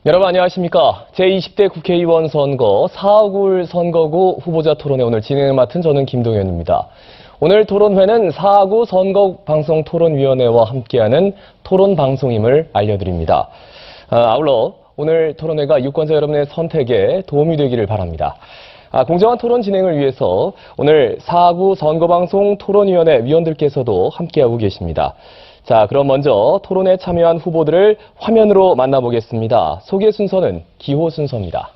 여러분 안녕하십니까. 제20대 국회의원 선거 4.5굴 선거구 후보자 토론회 오늘 진행을 맡은 저는 김동현입니다. 오늘 토론회는 4.5 선거방송토론위원회와 함께하는 토론방송임을 알려드립니다. 아울러 오늘 토론회가 유권자 여러분의 선택에 도움이 되기를 바랍니다. 공정한 토론 진행을 위해서 오늘 4.9 선거방송토론위원회 위원들께서도 함께하고 계십니다. 자, 그럼 먼저 토론에 참여한 후보들을 화면으로 만나보겠습니다. 소개 순서는 기호 순서입니다.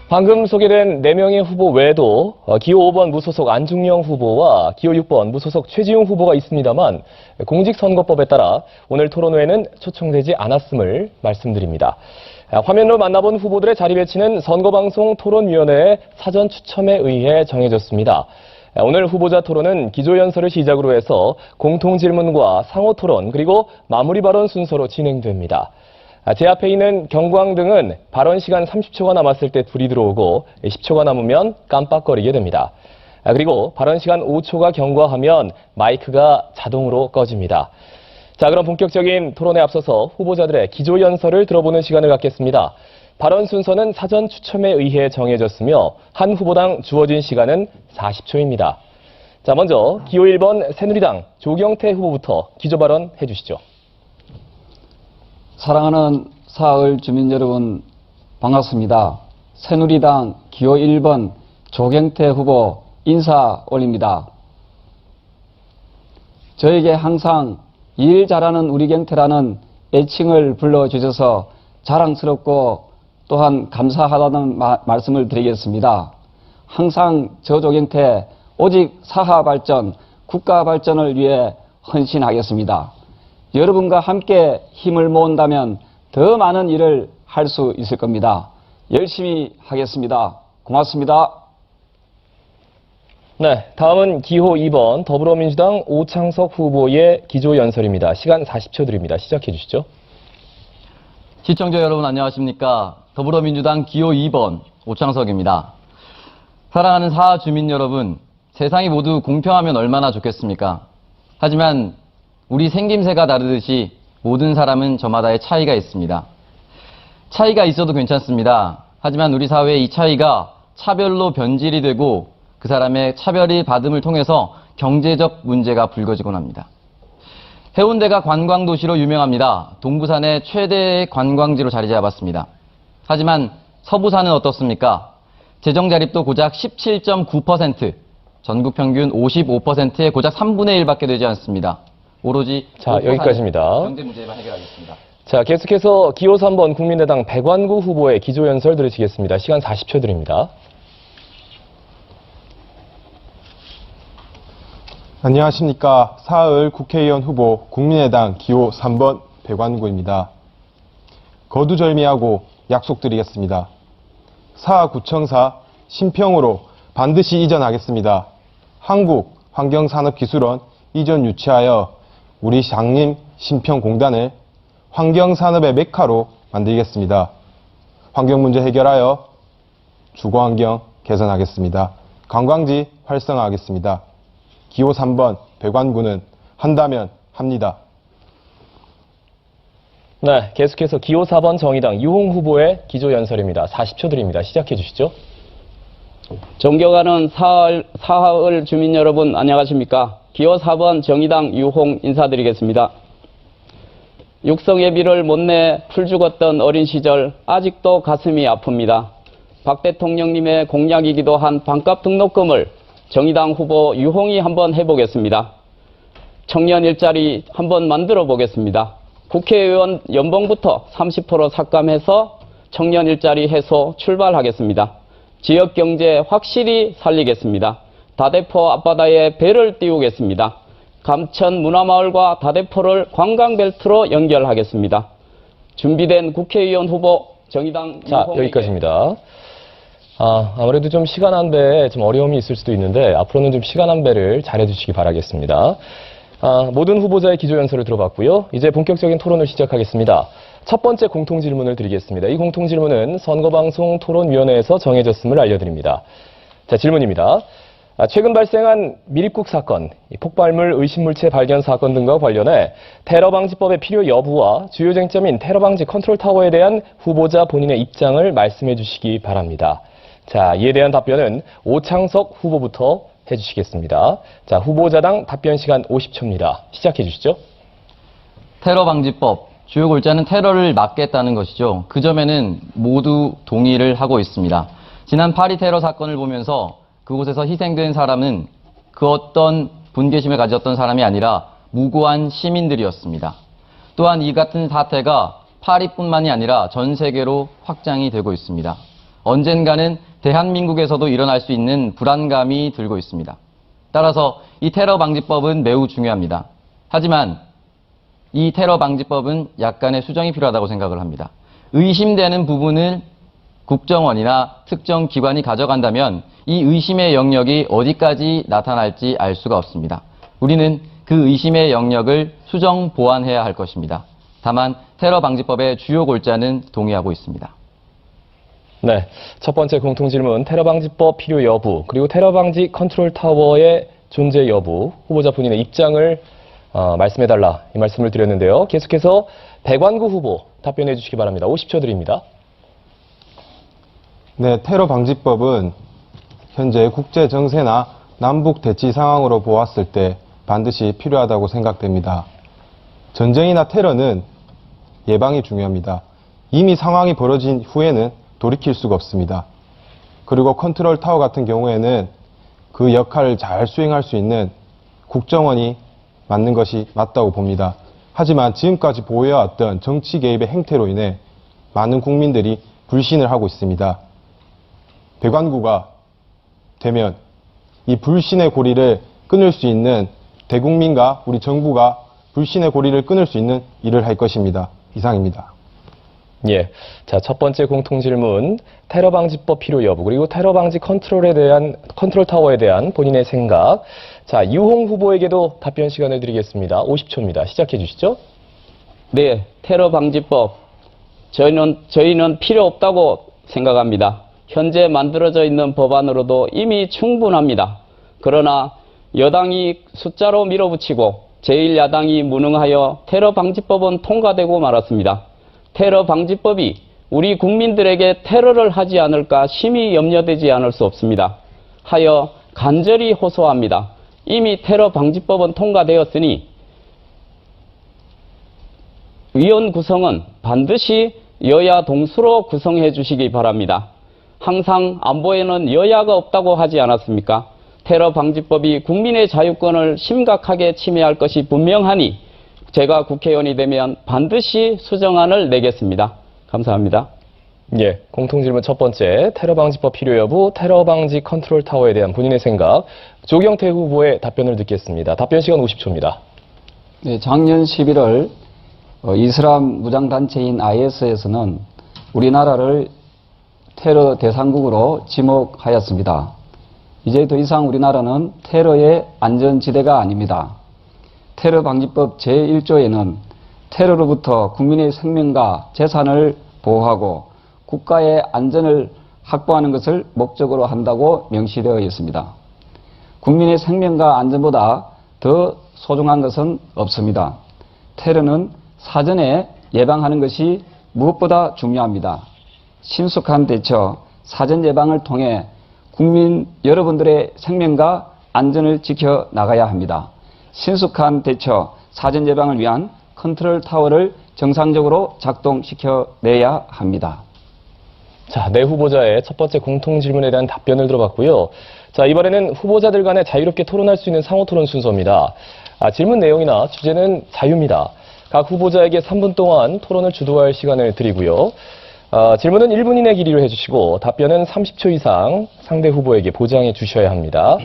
방금 소개된 4명의 후보 외에도 기호 5번 무소속 안중영 후보와 기호 6번 무소속 최지웅 후보가 있습니다만 공직선거법에 따라 오늘 토론회에는 초청되지 않았음을 말씀드립니다. 화면으로 만나본 후보들의 자리 배치는 선거방송토론위원회의 사전 추첨에 의해 정해졌습니다. 오늘 후보자 토론은 기조연설을 시작으로 해서 공통질문과 상호토론 그리고 마무리 발언 순서로 진행됩니다. 제 앞에 있는 경광등은 발언 시간 30초가 남았을 때 불이 들어오고 10초가 남으면 깜빡거리게 됩니다. 그리고 발언 시간 5초가 경과하면 마이크가 자동으로 꺼집니다. 자, 그럼 본격적인 토론에 앞서서 후보자들의 기조연설을 들어보는 시간을 갖겠습니다. 발언 순서는 사전 추첨에 의해 정해졌으며 한 후보당 주어진 시간은 40초입니다. 자, 먼저 기호 1번 새누리당 조경태 후보부터 기조 발언 해주시죠. 사랑하는 사흘 주민 여러분 반갑습니다. 새누리당 기호 1번 조경태 후보 인사 올립니다. 저에게 항상 일 잘하는 우리 경태라는 애칭을 불러주셔서 자랑스럽고 또한 감사하다는 말씀을 드리겠습니다. 항상 저 조경태 오직 사하 발전, 국가 발전을 위해 헌신하겠습니다. 여러분과 함께 힘을 모은다면 더 많은 일을 할 수 있을 겁니다. 열심히 하겠습니다. 고맙습니다. 네, 다음은 기호 2번 더불어민주당 오창석 후보의 기조연설입니다. 시간 40초 드립니다. 시작해 주시죠. 시청자 여러분 안녕하십니까. 더불어민주당 기호 2번 오창석입니다. 사랑하는 사하 주민 여러분, 세상이 모두 공평하면 얼마나 좋겠습니까? 하지만 우리 생김새가 다르듯이 모든 사람은 저마다의 차이가 있습니다. 차이가 있어도 괜찮습니다. 하지만 우리 사회의 이 차이가 차별로 변질이 되고 그 사람의 차별이 받음을 통해서 경제적 문제가 불거지곤 합니다. 해운대가 관광도시로 유명합니다. 동부산의 최대 관광지로 자리 잡았습니다. 하지만 서부산은 어떻습니까? 재정자립도 고작 17.9%, 전국 평균 55%의 고작 3분의 1밖에 되지 않습니다. 오로지 여기까지입니다. 경제 문제만 해결하겠습니다. 자, 계속해서 기호 3번 국민의당 백완구 후보의 기조연설 들으시겠습니다. 시간 40초 드립니다. 안녕하십니까. 사흘 국회의원 후보 국민의당 기호 3번 백완구입니다. 거두절미하고 약속드리겠습니다. 사하구청사 신평으로 반드시 이전하겠습니다. 한국환경산업기술원 이전 유치하여 우리 장림 신평공단을 환경산업의 메카로 만들겠습니다. 환경문제 해결하여 주거환경 개선하겠습니다. 관광지 활성화하겠습니다. 기호 3번 백완구는 한다면 합니다. 네, 계속해서 기호 4번 정의당 유홍 후보의 기조연설입니다. 40초 드립니다. 시작해 주시죠. 존경하는 사흘 주민 여러분 안녕하십니까. 기호 4번 정의당 유홍 인사드리겠습니다. 육성의 비를 못 내 풀 죽었던 어린 시절 아직도 가슴이 아픕니다. 박 대통령님의 공약이기도 한 반값 등록금을 정의당 후보 유홍이 한번 해보겠습니다. 청년 일자리 한번 만들어 보겠습니다. 국회의원 연봉부터 30% 삭감해서 청년 일자리 해소 출발하겠습니다. 지역경제 확실히 살리겠습니다. 다대포 앞바다에 배를 띄우겠습니다. 감천 문화마을과 다대포를 관광벨트로 연결하겠습니다. 준비된 국회의원 후보 정의당 자, 유홍에게 여기까지입니다. 아무래도 좀 시간 안배에 좀 어려움이 있을 수도 있는데 앞으로는 좀 시간 안배를 잘해 주시기 바라겠습니다. 모든 후보자의 기조연설을 들어봤고요. 이제 본격적인 토론을 시작하겠습니다. 첫 번째 공통 질문을 드리겠습니다. 이 공통 질문은 선거방송 토론위원회에서 정해졌음을 알려드립니다. 자, 질문입니다. 최근 발생한 밀입국 사건, 폭발물 의심물체 발견 사건 등과 관련해 테러방지법의 필요 여부와 주요 쟁점인 테러방지 컨트롤타워에 대한 후보자 본인의 입장을 말씀해 주시기 바랍니다. 자, 이에 대한 답변은 오창석 후보부터 해주시겠습니다. 자, 후보자당 답변 시간 50초입니다. 시작해 주시죠. 테러방지법, 주요 골자는 테러를 막겠다는 것이죠. 그 점에는 모두 동의를 하고 있습니다. 지난 파리 테러 사건을 보면서 그곳에서 희생된 사람은 그 어떤 분개심을 가졌던 사람이 아니라 무고한 시민들이었습니다. 또한 이 같은 사태가 파리뿐만이 아니라 전 세계로 확장이 되고 있습니다. 언젠가는 대한민국에서도 일어날 수 있는 불안감이 들고 있습니다. 따라서 이 테러방지법은 매우 중요합니다. 하지만 이 테러방지법은 약간의 수정이 필요하다고 생각을 합니다. 의심되는 부분을 국정원이나 특정 기관이 가져간다면 이 의심의 영역이 어디까지 나타날지 알 수가 없습니다. 우리는 그 의심의 영역을 수정 보완해야 할 것입니다. 다만 테러방지법의 주요 골자는 동의하고 있습니다. 네, 첫 번째 공통 질문 테러방지법 필요 여부 그리고 테러방지 컨트롤타워의 존재 여부 후보자 본인의 입장을 말씀해달라 이 말씀을 드렸는데요. 계속해서 백완구 후보 답변해 주시기 바랍니다. 50초 드립니다. 네, 테러 방지법은 현재 국제 정세나 남북 대치 상황으로 보았을 때 반드시 필요하다고 생각됩니다. 전쟁이나 테러는 예방이 중요합니다. 이미 상황이 벌어진 후에는 돌이킬 수가 없습니다. 그리고 컨트롤 타워 같은 경우에는 그 역할을 잘 수행할 수 있는 국정원이 맞는 것이 맞다고 봅니다. 하지만 지금까지 보여왔던 정치 개입의 행태로 인해 많은 국민들이 불신을 하고 있습니다. 백완구가 되면 이 불신의 고리를 끊을 수 있는 대국민과 우리 정부가 불신의 고리를 끊을 수 있는 일을 할 것입니다. 이상입니다. 예. 자, 첫 번째 공통 질문 테러방지법 필요 여부 그리고 테러방지 컨트롤 타워에 대한 본인의 생각. 자, 유홍 후보에게도 답변 시간을 드리겠습니다. 50초입니다. 시작해 주시죠. 네, 테러방지법 저희는 필요 없다고 생각합니다. 현재 만들어져 있는 법안으로도 이미 충분합니다. 그러나 여당이 숫자로 밀어붙이고 제1야당이 무능하여 테러방지법은 통과되고 말았습니다. 테러방지법이 우리 국민들에게 테러를 하지 않을까 심히 염려되지 않을 수 없습니다. 하여 간절히 호소합니다. 이미 테러방지법은 통과되었으니 위원 구성은 반드시 여야 동수로 구성해 주시기 바랍니다. 항상 안보에는 여야가 없다고 하지 않았습니까? 테러방지법이 국민의 자유권을 심각하게 침해할 것이 분명하니 제가 국회의원이 되면 반드시 수정안을 내겠습니다. 감사합니다. 예, 공통질문 첫 번째 테러방지법 필요 여부 테러방지 컨트롤타워에 대한 본인의 생각 조경태 후보의 답변을 듣겠습니다. 답변 시간 50초입니다. 네, 작년 11월 이슬람 무장단체인 IS에서는 우리나라를 테러 대상국으로 지목하였습니다. 이제 더 이상 우리나라는 테러의 안전지대가 아닙니다. 테러방지법 제1조에는 테러로부터 국민의 생명과 재산을 보호하고 국가의 안전을 확보하는 것을 목적으로 한다고 명시되어 있습니다. 국민의 생명과 안전보다 더 소중한 것은 없습니다. 테러는 사전에 예방하는 것이 무엇보다 중요합니다. 신속한 대처, 사전 예방을 통해 국민 여러분들의 생명과 안전을 지켜 나가야 합니다. 신속한 대처, 사전 예방을 위한 컨트롤 타워를 정상적으로 작동시켜내야 합니다. 자, 네 후보자의 첫 번째 공통 질문에 대한 답변을 들어봤고요. 자, 이번에는 후보자들 간에 자유롭게 토론할 수 있는 상호 토론 순서입니다. 질문 내용이나 주제는 자유입니다. 각 후보자에게 3분 동안 토론을 주도할 시간을 드리고요. 질문은 1분 이내 길이로 해주시고 답변은 30초 이상 상대 후보에게 보장해 주셔야 합니다.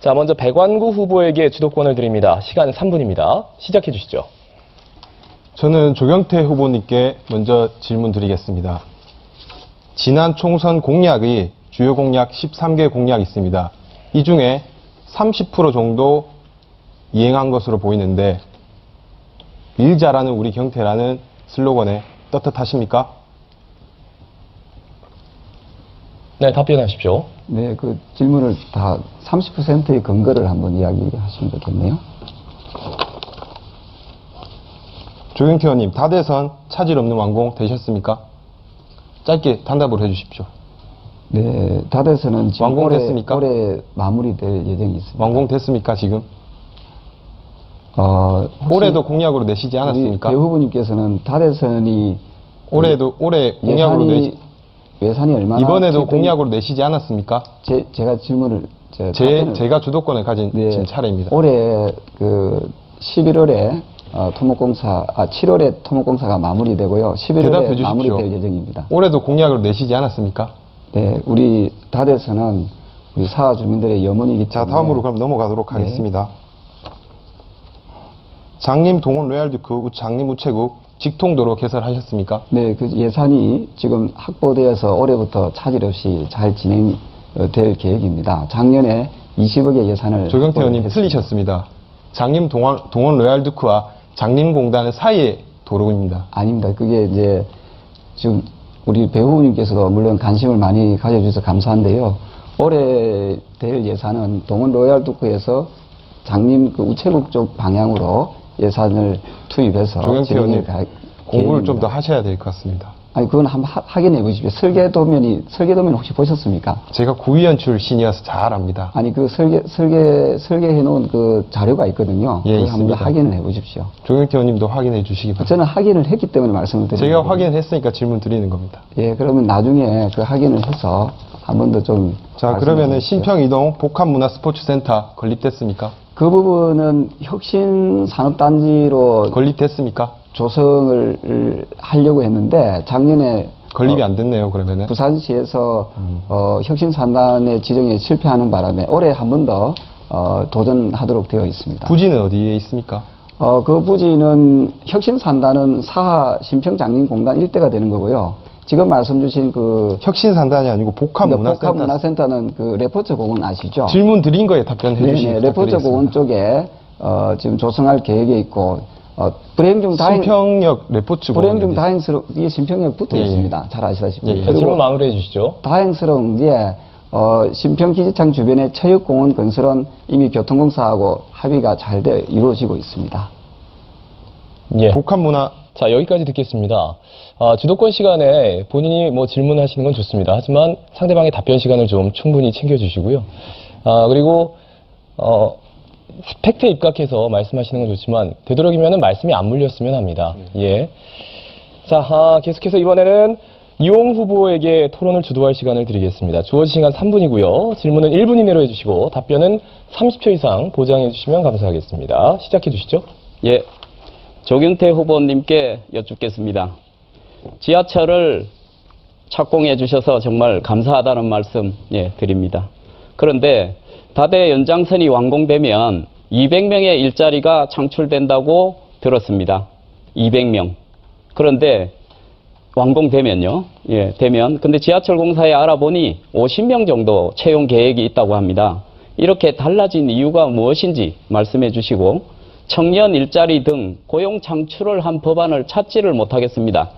자, 먼저 백완구 후보에게 주도권을 드립니다. 시간 3분입니다. 시작해 주시죠. 저는 조경태 후보님께 먼저 질문 드리겠습니다. 지난 총선 공약의 주요 공약 13개 공약이 있습니다. 이 중에 30% 정도 이행한 것으로 보이는데 일 잘하는 우리 경태라는 슬로건에 떳떳하십니까? 네, 답변하십시오. 네, 그 질문을 다 30%의 근거를 한번 이야기하시면 좋겠네요. 조경태 의원님, 다대선 차질 없는 완공 되셨습니까? 짧게 단답을 해주십시오. 네, 다대선은 지금 완공됐습니까? 올해 마무리될 예정이 있습니다. 완공됐습니까, 지금? 혹시 올해도 공약으로 내시지 않았습니까? 우리 배 후보님께서는 다대선이 올해 공약으로 내시, 예산이 얼마나 이번에도 투입된- 공약으로 내시지 않았습니까? 제가 질문을 답변을- 제가 주도권을 가진 네, 지금 차례입니다. 올해 그 11월에 토목공사 7월에 토목공사가 마무리되고요. 대답해 11월에 주십시오. 마무리될 예정입니다. 올해도 공약으로 내시지 않았습니까? 네, 우리 다대선은 우리 사하 주민들의 염원이기 때문에 자, 다음으로 그럼 넘어가도록 네. 하겠습니다. 장림 동원 로얄듀크 장림 우체국 직통도로 개설하셨습니까? 네, 그 예산이 지금 확보되어서 올해부터 차질 없이 잘 진행될 계획입니다. 작년에 20억의 예산을 조경태 의원님 확보했습니다. 틀리셨습니다. 장림 동원 로얄듀크와 장림공단 사이의 도로입니다. 아닙니다. 그게 이제 지금 우리 배 후보님께서도 물론 관심을 많이 가져주셔서 감사한데요. 올해 될 예산은 동원 로얄두크에서 장림 그 우체국 쪽 방향으로 예산을 투입해서 조경태 의원님, 진행할 공부를 좀 계획입니다. 더 하셔야 될 것 같습니다. 아니 그건 한번 확인해 보십시오. 설계도면 혹시 보셨습니까? 제가 구의원 출신이어서 잘 압니다. 아니 그 설계해 놓은 그 자료가 있거든요. 예, 그걸 한번 있습니다. 확인을 해 보십시오. 조경태 의원님도 확인해 주시기 바랍니다. 저는 확인을 했기 때문에 말씀을 드리는 제가 거고요. 확인을 했으니까 질문 드리는 겁니다. 예, 그러면 나중에 그 확인을 해서 한 번 더 좀. 자, 그러면은 신평이동 복합문화스포츠센터 건립됐습니까? 그 부분은 혁신산업단지로 건립됐습니까? 조성을 하려고 했는데 작년에 건립이 안 됐네요, 그러면은. 부산시에서 혁신산단의 지정에 실패하는 바람에 올해 한 번 더 도전하도록 되어 있습니다. 부지는 어디에 있습니까? 그 부지는 혁신산단은 사하 신평장림공단 일대가 되는 거고요. 지금 말씀 주신 그 혁신산단이 아니고 복합문화센터. 복합문화센터는 그 레포츠 공원 아시죠? 질문 드린 거에 답변해 주시기 네네, 레포츠 공원 부탁드리겠습니다. 쪽에 지금 조성할 계획에 있고 불행 중 신평역 레포츠 불행 중 공원에 다행스럽게 신평역 붙어 예, 예. 있습니다. 잘 아시다시피. 예, 예. 자, 질문 그리고 마무리해 주시죠. 다행스러운 게 신평기지창 주변의 체육공원 건설은 이미 교통공사하고 합의가 잘 이루어지고 있습니다. 예. 복합문화 자, 여기까지 듣겠습니다. 주도권 시간에 본인이 뭐 질문하시는 건 좋습니다. 하지만 상대방의 답변 시간을 좀 충분히 챙겨주시고요. 그리고, 팩트에 입각해서 말씀하시는 건 좋지만, 되도록이면 말씀이 안 물렸으면 합니다. 예. 자, 계속해서 이번에는 이용 후보에게 토론을 주도할 시간을 드리겠습니다. 주어진 시간 3분이고요. 질문은 1분 이내로 해주시고, 답변은 30초 이상 보장해 주시면 감사하겠습니다. 시작해 주시죠. 예, 조경태 후보님께 여쭙겠습니다. 지하철을 착공해 주셔서 정말 감사하다는 말씀 드립니다. 그런데 다대 연장선이 완공되면 200명의 일자리가 창출된다고 들었습니다. 200명. 그런데 완공되면요. 근데 지하철 공사에 알아보니 50명 정도 채용 계획이 있다고 합니다. 이렇게 달라진 이유가 무엇인지 말씀해 주시고 청년 일자리 등 고용 창출을 한 법안을 찾지를 못하겠습니다.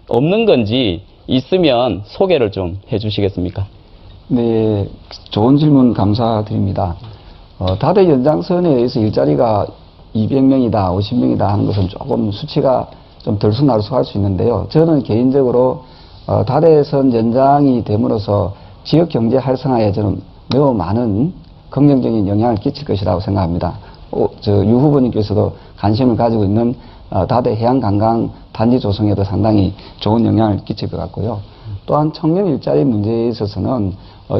없는 건지 있으면 소개를 좀 해주시겠습니까? 네, 좋은 질문 감사드립니다. 다대 연장선에 의해서 일자리가 200명이다, 50명이다 하는 것은 조금 수치가 좀 들쑥날쑥할 수 있는데요. 저는 개인적으로 다대선 연장이 됨으로써 지역 경제 활성화에 저는 매우 많은 긍정적인 영향을 끼칠 것이라고 생각합니다. 유 후보님께서도 관심을 가지고 있는 다대 해양관광 단지 조성에도 상당히 좋은 영향을 끼칠 것 같고요. 또한 청년 일자리 문제에 있어서는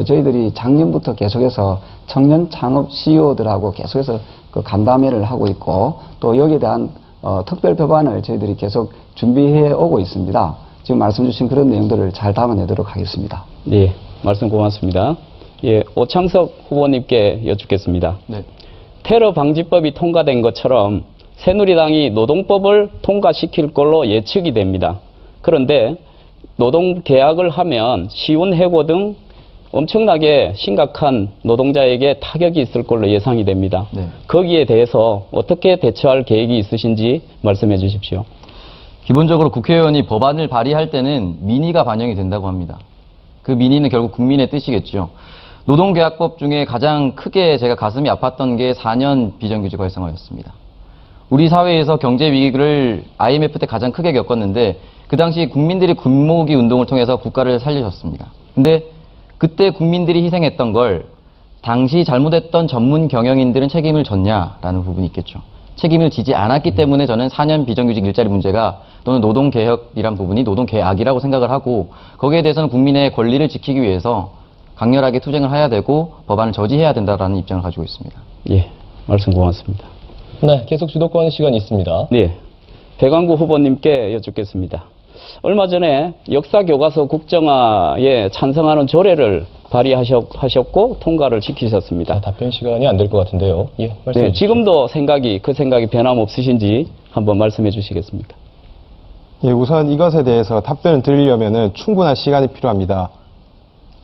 저희들이 작년부터 계속해서 청년 창업 CEO들하고 계속해서 그 간담회를 하고 있고 또 여기에 대한 특별 법안을 저희들이 계속 준비해 오고 있습니다. 지금 말씀 주신 그런 내용들을 잘 담아내도록 하겠습니다. 네, 말씀 고맙습니다. 예, 오창석 후보님께 여쭙겠습니다. 네. 테러 방지법이 통과된 것처럼 새누리당이 노동법을 통과시킬 걸로 예측이 됩니다. 그런데 노동계약을 하면 쉬운 해고 등 엄청나게 심각한 노동자에게 타격이 있을 걸로 예상이 됩니다. 네. 거기에 대해서 어떻게 대처할 계획이 있으신지 말씀해 주십시오. 기본적으로 국회의원이 법안을 발의할 때는 민의가 반영이 된다고 합니다. 그 민의는 결국 국민의 뜻이겠죠. 노동계약법 중에 가장 크게 제가 가슴이 아팠던 게 4년 비정규직 활성화였습니다. 우리 사회에서 경제 위기를 IMF 때 가장 크게 겪었는데 그 당시 국민들이 군모으기 운동을 통해서 국가를 살리셨습니다. 근데 그때 국민들이 희생했던 걸 당시 잘못했던 전문 경영인들은 책임을 졌냐라는 부분이 있겠죠. 책임을 지지 않았기 때문에 저는 4년 비정규직 일자리 문제가 또는 노동개혁이란 부분이 노동계약이라고 생각을 하고 거기에 대해서는 국민의 권리를 지키기 위해서 강렬하게 투쟁을 해야 되고 법안을 저지해야 된다라는 입장을 가지고 있습니다. 예, 말씀 고맙습니다. 네, 계속 주도권 시간이 있습니다. 네, 배강구 후보님께 여쭙겠습니다. 얼마 전에 역사교과서 국정화에 찬성하는 조례를 발의하셨고 통과를 시키셨습니다. 답변 시간이 안 될 것 같은데요. 예, 말씀해 네, 주시죠. 지금도 그 생각이 변함없으신지 한번 말씀해 주시겠습니까? 예, 우선 이것에 대해서 답변을 드리려면 충분한 시간이 필요합니다.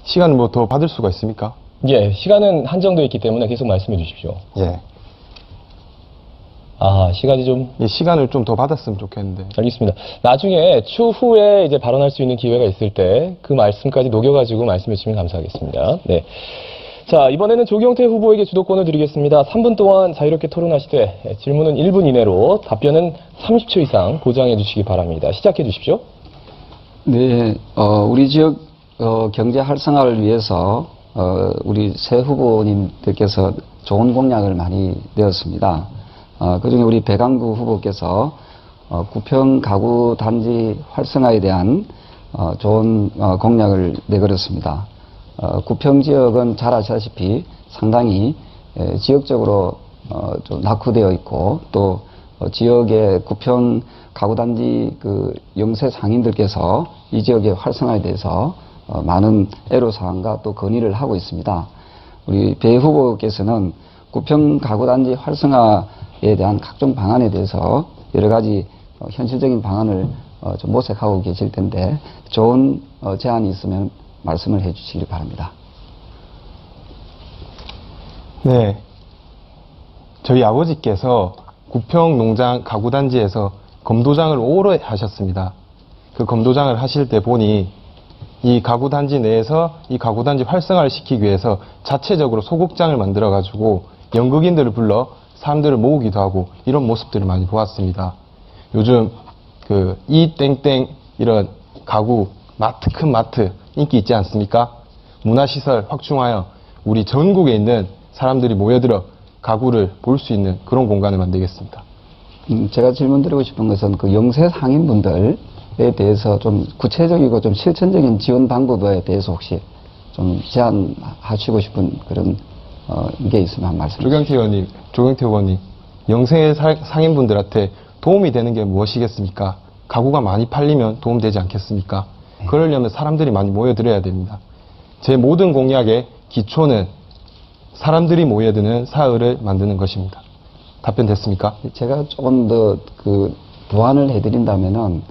시간을 뭐 더 받을 수가 있습니까? 예, 시간은 한정되어 있기 때문에 계속 말씀해 주십시오. 예. 시간이 좀 이 시간을 좀 더 받았으면 좋겠는데. 알겠습니다. 나중에 추후에 이제 발언할 수 있는 기회가 있을 때 그 말씀까지 녹여가지고 말씀해 주시면 감사하겠습니다. 네. 자, 이번에는 조경태 후보에게 주도권을 드리겠습니다. 3분 동안 자유롭게 토론하시되 질문은 1분 이내로 답변은 30초 이상 보장해 주시기 바랍니다. 시작해 주십시오. 네, 우리 지역 경제 활성화를 위해서 우리 새 후보님들께서 좋은 공약을 많이 내었습니다. 그중에 우리 배강구 후보께서 구평 가구 단지 활성화에 대한 좋은 공약을 내걸었습니다. 구평 지역은 잘 아시다시피 상당히 지역적으로 좀 낙후되어 있고 또 지역의 구평 가구단지 그 영세 상인들께서 이 지역의 활성화에 대해서 많은 애로사항과 또 건의를 하고 있습니다. 우리 배 후보께서는 구평 가구단지 활성화에 대한 각종 방안에 대해서 여러 가지 현실적인 방안을 좀 모색하고 계실 텐데 좋은 제안이 있으면 말씀을 해 주시기 바랍니다. 네. 저희 아버지께서 구평 농장 가구단지에서 검도장을 오래 하셨습니다. 그 검도장을 하실 때 보니 이 가구단지 내에서 이 가구단지 활성화를 시키기 위해서 자체적으로 소극장을 만들어 가지고 연극인들을 불러 사람들을 모으기도 하고 이런 모습들을 많이 보았습니다. 요즘 그 이땡땡 이런 가구 마트, 큰 마트 인기 있지 않습니까? 문화시설 확충하여 우리 전국에 있는 사람들이 모여들어 가구를 볼 수 있는 그런 공간을 만들겠습니다. 제가 질문드리고 싶은 것은 그 영세 상인분들에 대해서 좀 구체적이고 좀 실천적인 지원 방법에 대해서 혹시 좀 제안하시고 싶은 그런 게 있으면 한 말씀. 조경태 의원님, 영세 상인분들한테 도움이 되는 게 무엇이겠습니까? 가구가 많이 팔리면 도움되지 않겠습니까? 그러려면 사람들이 많이 모여들어야 됩니다. 제 모든 공약의 기초는 사람들이 모여드는 사흘을 만드는 것입니다. 답변 됐습니까? 제가 조금 더 그 보완을 해드린다면은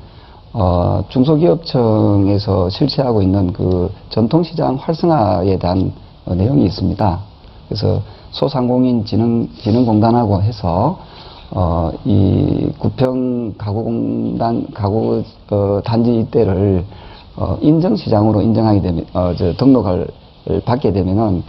중소기업청에서 실시하고 있는 그 전통시장 활성화에 대한 내용이 있습니다. 그래서 소상공인 진흥공단하고 해서 이 구평 가구 단지 이때를 인정시장으로 인정하게 되면 등록을 받게 되면은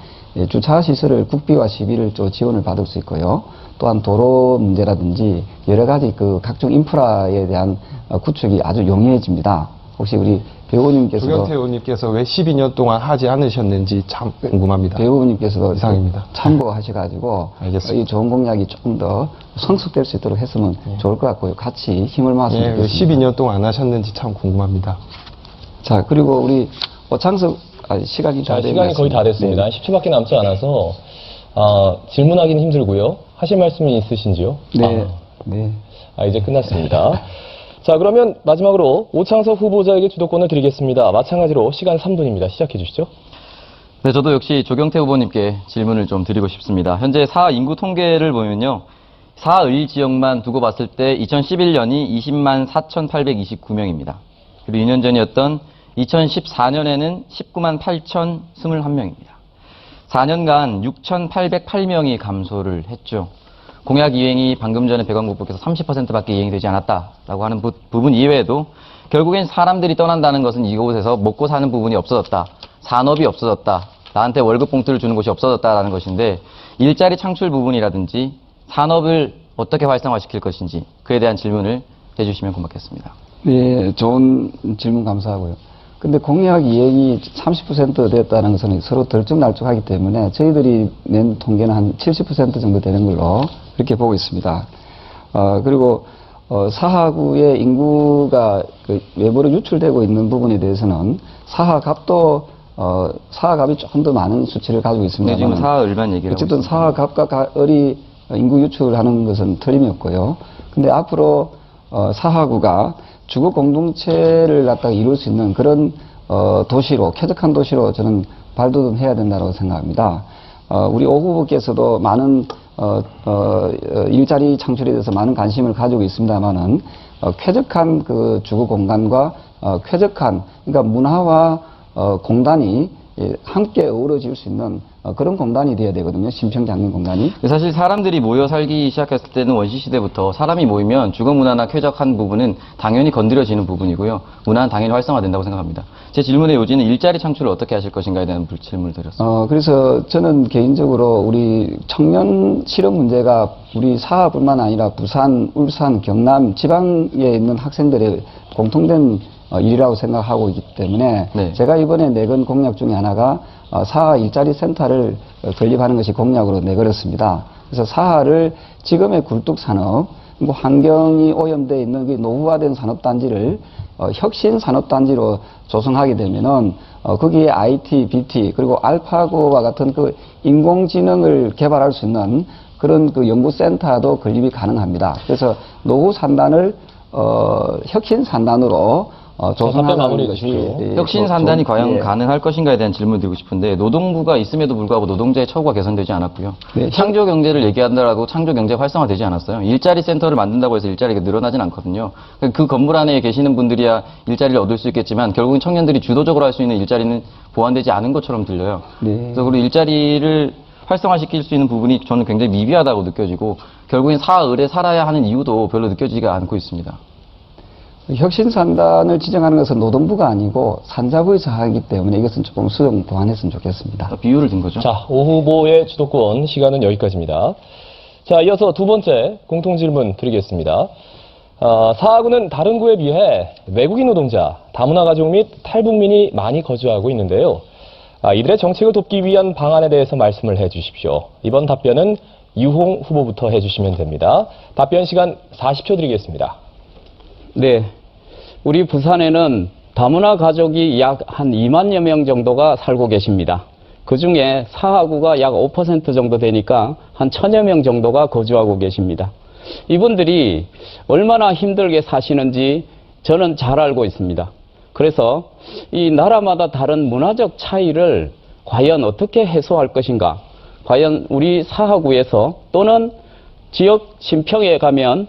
주차 시설을 국비와 시비를 또 지원을 받을 수 있고요. 또한 도로 문제라든지 여러 가지 그 각종 인프라에 대한 구축이 아주 용이해집니다. 혹시 우리 배우님께서도 조경태 의원님께서 왜 12년 동안 하지 않으셨는지 참 궁금합니다. 배우님께서도 이상입니다. 참고하셔가지고 알겠습니다. 이 좋은 공약이 조금 더 성숙될 수 있도록 했으면 좋을 것 같고요. 같이 힘을 모았으면 예, 왜 좋겠습니다. 12년 동안 안 하셨는지 참 궁금합니다. 자, 그리고 우리 오창석 시간이 다 자, 된 시간이 것 거의 다 같습니다. 됐습니다. 네. 10초밖에 남지 않아서 질문하기는 힘들고요. 하실 말씀이 있으신지요? 네. 네. 이제 끝났습니다. 자, 그러면 마지막으로 오창석 후보자에게 주도권을 드리겠습니다. 마찬가지로 시간 3분입니다. 시작해 주시죠. 네, 저도 역시 조경태 후보님께 질문을 좀 드리고 싶습니다. 현재 사하 인구 통계를 보면요. 사하의 지역만 두고 봤을 때 2011년이 20만 4,829명입니다. 그리고 2년 전이었던 2014년에는 19만 8,021명입니다. 4년간 6,808명이 감소를 했죠. 공약 이행이 방금 전에 백왕국부께서 30%밖에 이행이 되지 않았다라고 하는 부분 이외에도 결국엔 사람들이 떠난다는 것은 이곳에서 먹고 사는 부분이 없어졌다. 산업이 없어졌다. 나한테 월급 봉투를 주는 곳이 없어졌다라는 것인데 일자리 창출 부분이라든지 산업을 어떻게 활성화시킬 것인지 그에 대한 질문을 해주시면 고맙겠습니다. 네, 좋은 질문 감사하고요. 근데 공약 이행이 30% 됐다는 것은 서로 들쭉날쭉하기 때문에 저희들이 낸 통계는 한 70% 정도 되는 걸로 그렇게 보고 있습니다. 그리고 사하구의 인구가 그 외부로 유출되고 있는 부분에 대해서는 사하갑도 사하갑이 조금 더 많은 수치를 가지고 있습니다. 네, 지금 사하을만 얘기를 하고 어쨌든 있습니다. 사하갑과 을이 인구 유출하는 것은 틀림이 없고요. 근데 앞으로 사하구가 주거 공동체를 갖다가 이룰 수 있는 그런 도시로, 쾌적한 도시로 저는 발돋움해야 된다고 생각합니다. 우리 오 후보께서도 많은 일자리 창출에 대해서 많은 관심을 가지고 있습니다만은 쾌적한 그 주거 공간과 쾌적한 그러니까 문화와 공단이 함께 어우러질 수 있는 그런 공단이 되어야 되거든요. 심평장님 공단이. 사실 사람들이 모여 살기 시작했을 때는 원시시대부터 사람이 모이면 주거문화나 쾌적한 부분은 당연히 건드려지는 부분이고요. 문화는 당연히 활성화된다고 생각합니다. 제 질문의 요지는 일자리 창출을 어떻게 하실 것인가에 대한 질문을 드렸습니다. 그래서 저는 개인적으로 우리 청년 실업 문제가 우리 사하뿐만 아니라 부산, 울산, 경남 지방에 있는 학생들의 공통된 일이라고 생각하고 있기 때문에 네. 제가 이번에 내건 공약 중에 하나가 사하 일자리 센터를 건립하는 것이 공약으로 내걸었습니다. 그래서 사하를 지금의 굴뚝 산업, 뭐 환경이 오염되어 있는 그 노후화된 산업단지를 혁신 산업단지로 조성하게 되면은 거기에 IT, BT 그리고 알파고와 같은 그 인공지능을 개발할 수 있는 그런 그 연구센터도 건립이 가능합니다. 그래서 노후 산단을 혁신 산단으로 답변 조성하는 마무리해 것이 주십시오. 혁신 산단이 과연 예. 가능할 것인가에 대한 질문 드리고 싶은데 노동부가 있음에도 불구하고 노동자의 처우가 개선되지 않았고요. 네, 창조 경제를 얘기한다라고 창조 경제 활성화되지 않았어요. 일자리 센터를 만든다고 해서 일자리가 늘어나진 않거든요. 그 건물 안에 계시는 분들이야 일자리를 얻을 수 있겠지만 결국은 청년들이 주도적으로 할 수 있는 일자리는 보완되지 않은 것처럼 들려요. 네. 그래서 그리고 일자리를 활성화시킬 수 있는 부분이 저는 굉장히 미비하다고 느껴지고 결국엔 사을에 살아야 하는 이유도 별로 느껴지지가 않고 있습니다. 혁신 산단을 지정하는 것은 노동부가 아니고 산자부에서 하기 때문에 이것은 조금 수정 보완했으면 좋겠습니다. 비유를 든 거죠. 자, 오 후보의 주도권 시간은 여기까지입니다. 자, 이어서 두 번째 공통 질문 드리겠습니다. 사하구는 다른 구에 비해 외국인 노동자, 다문화 가족 및 탈북민이 많이 거주하고 있는데요. 이들의 정책을 돕기 위한 방안에 대해서 말씀을 해 주십시오. 이번 답변은 유홍 후보부터 해 주시면 됩니다. 답변 시간 40초 드리겠습니다. 네. 우리 부산에는 다문화 가족이 약 한 2만여 명 정도가 살고 계십니다. 그 중에 사하구가 약 5% 정도 되니까 한 1,000여 명 정도가 거주하고 계십니다. 이분들이 얼마나 힘들게 사시는지 저는 잘 알고 있습니다. 그래서 이 나라마다 다른 문화적 차이를 과연 어떻게 해소할 것인가? 과연 우리 사하구에서 또는 지역 신평에 가면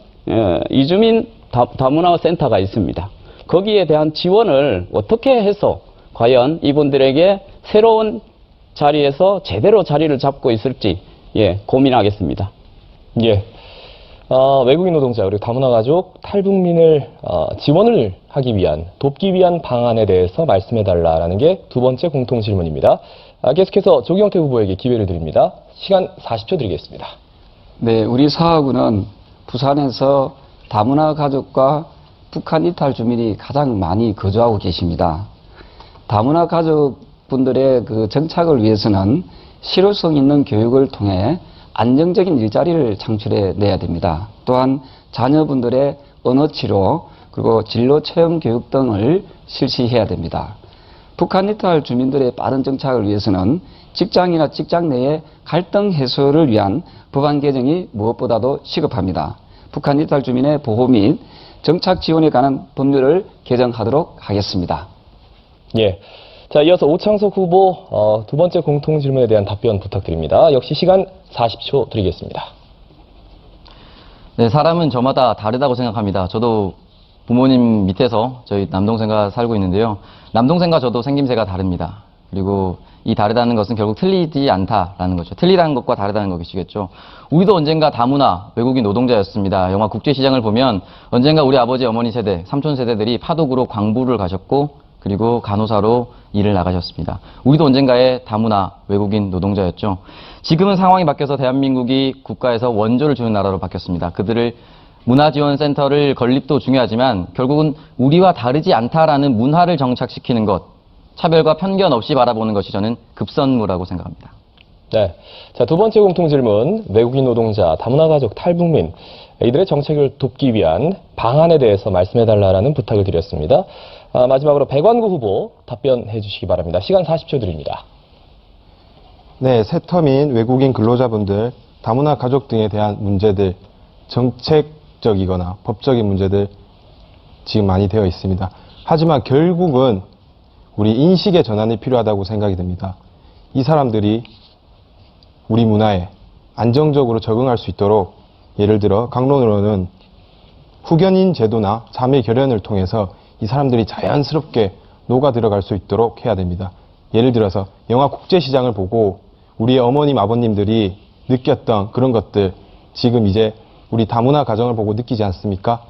이주민 다문화 센터가 있습니다. 거기에 대한 지원을 어떻게 해서 과연 이분들에게 새로운 자리에서 제대로 자리를 잡고 있을지 고민하겠습니다. 예. 외국인 노동자 그리고 다문화 가족 탈북민을 지원을 하기 위한 돕기 위한 방안에 대해서 말씀해 달라라는 게 두 번째 공통 질문입니다. 계속해서 조경태 후보에게 기회를 드립니다. 시간 40초 드리겠습니다. 네, 우리 사하구는 부산에서 다문화 가족과 북한 이탈 주민이 가장 많이 거주하고 계십니다. 다문화 가족분들의 그 정착을 위해서는 실효성 있는 교육을 통해 안정적인 일자리를 창출해 내야 됩니다. 또한 자녀분들의 언어 치료 그리고 진로 체험 교육 등을 실시해야 됩니다. 북한 이탈 주민들의 빠른 정착을 위해서는 직장이나 직장 내의 갈등 해소를 위한 법안 개정이 무엇보다도 시급합니다. 북한 이탈 주민의 보호 및 정착 지원에 관한 법률을 개정하도록 하겠습니다. 예. 자, 이어서 오창석 후보 두 번째 공통 질문에 대한 답변 부탁드립니다. 역시 시간 40초 드리겠습니다. 네, 사람은 저마다 다르다고 생각합니다. 저도 부모님 밑에서 저희 남동생과 살고 있는데요. 남동생과 저도 생김새가 다릅니다. 그리고 이 다르다는 것은 결국 틀리지 않다라는 거죠. 틀리다는 것과 다르다는 것이겠죠. 우리도 언젠가 다문화 외국인 노동자였습니다. 영화 국제시장을 보면 언젠가 우리 아버지 어머니 세대, 삼촌 세대들이 파독으로 광부를 가셨고 그리고 간호사로 일을 나가셨습니다. 우리도 언젠가의 다문화 외국인 노동자였죠. 지금은 상황이 바뀌어서 대한민국이 국가에서 원조를 주는 나라로 바뀌었습니다. 그들을 문화지원센터를 건립도 중요하지만 결국은 우리와 다르지 않다라는 문화를 정착시키는 것, 차별과 편견 없이 바라보는 것이 저는 급선무라고 생각합니다. 네. 자, 두 번째 공통 질문. 외국인 노동자, 다문화 가족, 탈북민 이들의 정책을 돕기 위한 방안에 대해서 말씀해달라는 부탁을 드렸습니다. 마지막으로 백완구 후보 답변해 주시기 바랍니다. 시간 40초 드립니다. 네, 새터민 외국인 근로자분들, 다문화 가족 등에 대한 문제들, 정책적이거나 법적인 문제들 지금 많이 되어 있습니다. 하지만 결국은 우리 인식의 전환이 필요하다고 생각이 듭니다. 이 사람들이 우리 문화에 안정적으로 적응할 수 있도록 예를 들어 강론으로는 후견인 제도나 자매 결연을 통해서 이 사람들이 자연스럽게 녹아 들어갈 수 있도록 해야 됩니다. 예를 들어서 영화 국제시장을 보고 우리의 어머님, 아버님들이 느꼈던 그런 것들 지금 이제 우리 다문화 가정을 보고 느끼지 않습니까?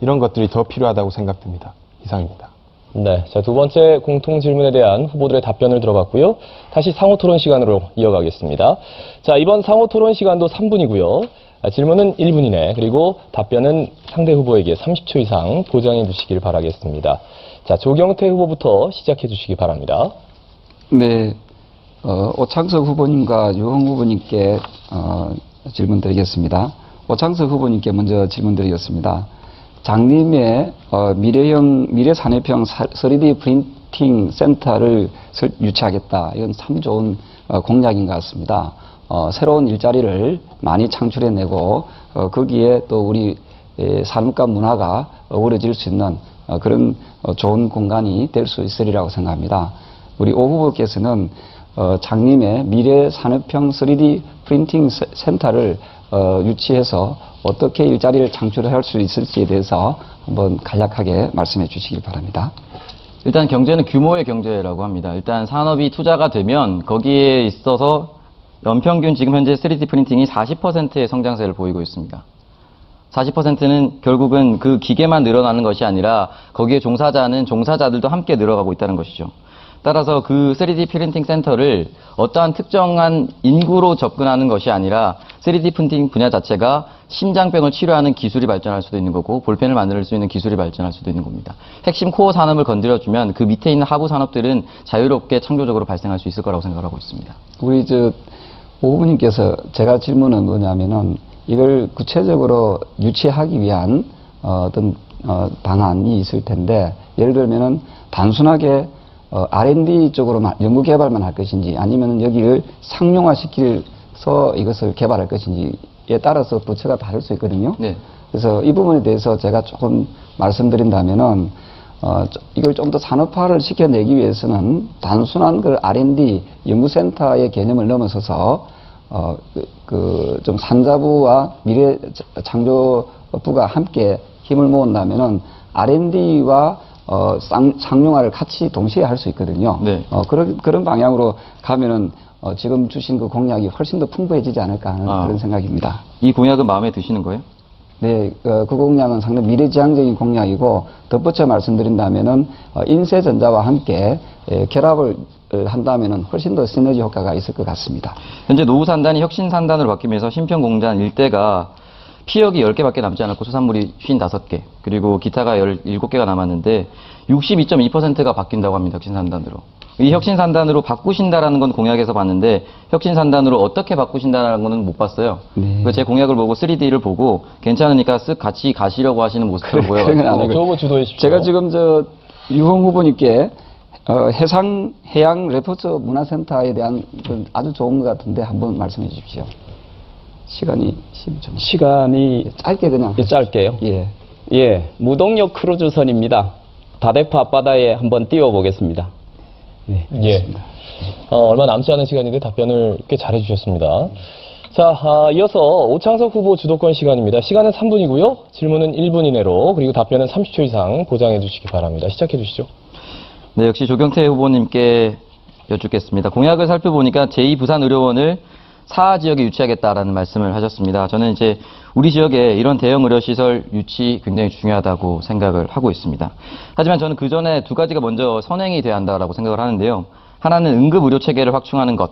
이런 것들이 더 필요하다고 생각됩니다. 이상입니다. 네. 자, 두 번째 공통 질문에 대한 후보들의 답변을 들어봤고요. 다시 상호 토론 시간으로 이어가겠습니다. 자, 이번 상호 토론 시간도 3분이고요. 질문은 1분 이내, 그리고 답변은 상대 후보에게 30초 이상 보장해 주시길 바라겠습니다. 자, 조경태 후보부터 시작해 주시기 바랍니다. 네, 오창석 후보님과 유홍 후보님께 질문 드리겠습니다. 오창석 후보님께 먼저 질문 드리겠습니다. 장림에 미래산업형 3D 프린팅 센터를 유치하겠다. 이건 참 좋은 공약인 것 같습니다. 새로운 일자리를 많이 창출해내고 거기에 또 우리 산업과 문화가 어우러질 수 있는 그런 좋은 공간이 될 수 있으리라고 생각합니다. 우리 오 후보께서는 장림에 미래산업형 3D 프린팅 센터를 유치해서 어떻게 일자리를 창출할 수 있을지에 대해서 한번 간략하게 말씀해 주시길 바랍니다. 일단 경제는 규모의 경제라고 합니다. 일단 산업이 투자가 되면 거기에 있어서 연평균 지금 현재 3D 프린팅이 40%의 성장세를 보이고 있습니다. 40%는 결국은 그 기계만 늘어나는 것이 아니라 거기에 종사자는 종사자들도 함께 늘어가고 있다는 것이죠. 따라서 그 3D 프린팅 센터를 어떠한 특정한 인구로 접근하는 것이 아니라 3D 프린팅 분야 자체가 심장병을 치료하는 기술이 발전할 수도 있는 거고 볼펜을 만들 수 있는 기술이 발전할 수도 있는 겁니다. 핵심 코어 산업을 건드려주면 그 밑에 있는 하부 산업들은 자유롭게 창조적으로 발생할 수 있을 거라고 생각하고 있습니다. 우리 오 후보님께서 제가 질문은 뭐냐면은 이걸 구체적으로 유치하기 위한 어떤 방안이 있을 텐데 예를 들면은 단순하게 R&D 쪽으로 연구개발만 할 것인지 아니면 여기를 상용화시켜서 이것을 개발할 것인지에 따라서 부처가 다를 수 있거든요. 네. 그래서 이 부분에 대해서 제가 조금 말씀드린다면은 이걸 좀 더 산업화를 시켜내기 위해서는 단순한 그 R&D 연구센터의 개념을 넘어서서 좀 산자부와 미래창조부가 함께 힘을 모은다면은 R&D와 상용화를 같이 동시에 할 수 있거든요. 네. 그런 방향으로 가면은 지금 주신 그 공약이 훨씬 더 풍부해지지 않을까 하는 그런 생각입니다. 이 공약은 마음에 드시는 거예요? 네, 그 공약은 상당히 미래지향적인 공약이고 덧붙여 말씀드린다면은 인쇄전자와 함께 결합을 한다면은 훨씬 더 시너지 효과가 있을 것 같습니다. 현재 노후산단이 혁신산단으로 바뀌면서 신평공단 일대가 피역이 10개밖에 남지 않았고 수산물이 55개 그리고 기타가 17개가 남았는데 62.2%가 바뀐다고 합니다. 혁신산단으로. 이 혁신산단으로 바꾸신다라는 건 공약에서 봤는데 혁신산단으로 어떻게 바꾸신다라는 거는 못 봤어요. 네. 그제 공약을 보고 3D를 보고 괜찮으니까 쓱 같이 가시려고 하시는 모습을 그런 건 보여가지고 아니고요. 조 후보 주도해 주십시오. 제가 지금 유홍 후보님께 해양 레포츠 문화센터에 대한 아주 좋은 것 같은데 한번 말씀해 주십시오. 시간이 좀 시간이 짧게 그냥 짧게요. 예. 예, 무동력 크루즈선입니다. 다대파 앞바다에 한번 띄워보겠습니다. 네, 예. 알겠습니다. 얼마 남지 않은 시간인데 답변을 꽤 잘해주셨습니다. 자, 이어서 오창석 후보 주도권 시간입니다. 시간은 3분이고요. 질문은 1분 이내로, 그리고 답변은 30초 이상 보장해 주시기 바랍니다. 시작해 주시죠. 네, 역시 조경태 후보님께 여쭙겠습니다. 공약을 살펴보니까 제2부산의료원을 사하 지역에 유치하겠다라는 말씀을 하셨습니다. 저는 이제 우리 지역에 이런 대형 의료시설 유치 굉장히 중요하다고 생각을 하고 있습니다. 하지만 저는 그 전에 두 가지가 먼저 선행이 돼야 한다라고 생각을 하는데요. 하나는 응급의료체계를 확충하는 것,